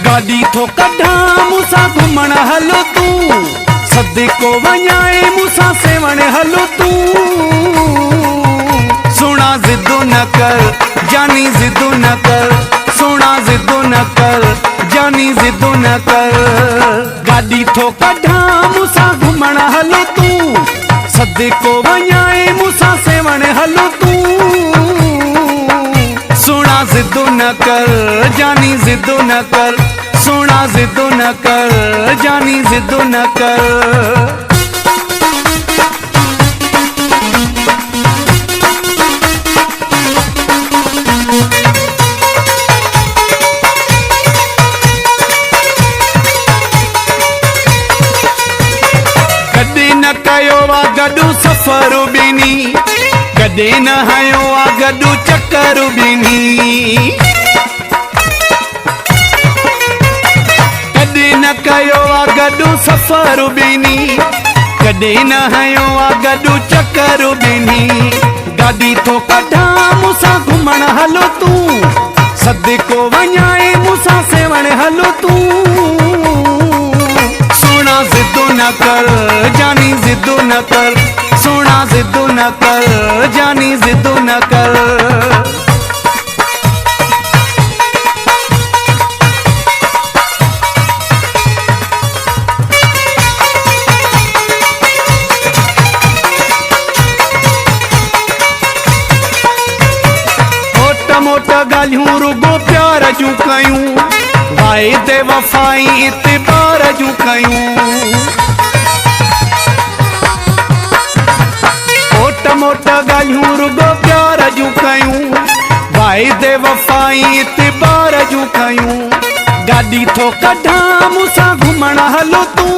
गाड़ी थो कढा मूसा घुमण हलो तू, सदको वञाए मूसा सेवण हलो तू। सोना जिदो न कर जानी जिदो न कर, सोना जिदो न कर जानी जिदो न कर। गाड़ी थो कढा मूसा घुमण हलो तू, सदको वञाए मूसा सेवण हलो तू। सोना जिदो न कर जानी जिदो न कर, सोना जिदो न कर जानी जिदो न कर। कदे न कयो आ गडू सफर बिनी, कदे न हयो आ गडू चक्कर बिनी। कदे न कयो आ गडू सफर बिनी, कदे न हयो आ गडू चक्कर बिनी। गाड़ी थो कढा मूसा घुमण हलो तू, सदको वञाए मूसा सेवण हलो तू। सोना जिदो न कर जानी जिदो न कर, सोना जिदो न कर जानी जिदो न कर। मोट गालियूं रुगो प्यार जूं कयूं, वाइदे वफाई इतबार जूं कयूं। मोट गालियूं रुगो प्यार जूं कयूं, वाइदे वफाई इतबार जूं कयूं। गाड़ी थो कढा मूसा घुमण हलो तू,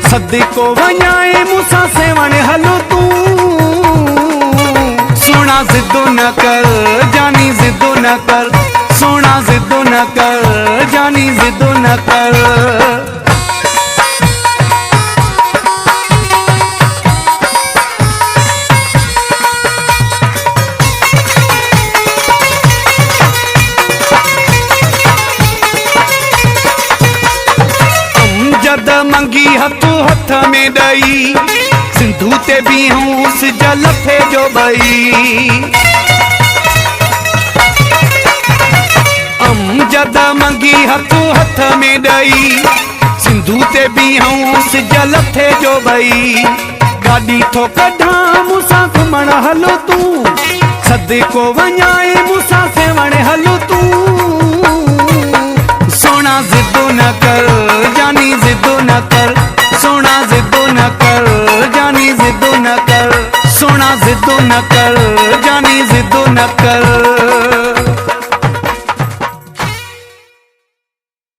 सदको वञाए मूसा सेवण हलो तू। सोना जिदो न कर जानी जिदो न कर, सोना जिदो न कर जानी जिदो न कर। अमजद मंगी हथो हथ में ॾई, सिंधु ते बीहूं सिज लथे जो बई। अमजद मंगी हथो हथ में ॾई, सिंधु ते बीहूं सिज लथे जो बई। गाड़ी थो कढा मूसा घुमण हलो तू, सदको वञाए मूसा सेवण हलो तू। सोना जिदो न कर जानी जिदो न कर, सोना जिदो न कर जानी जिदो न कर, सोना जिदो न कर जानी जिदो न कर।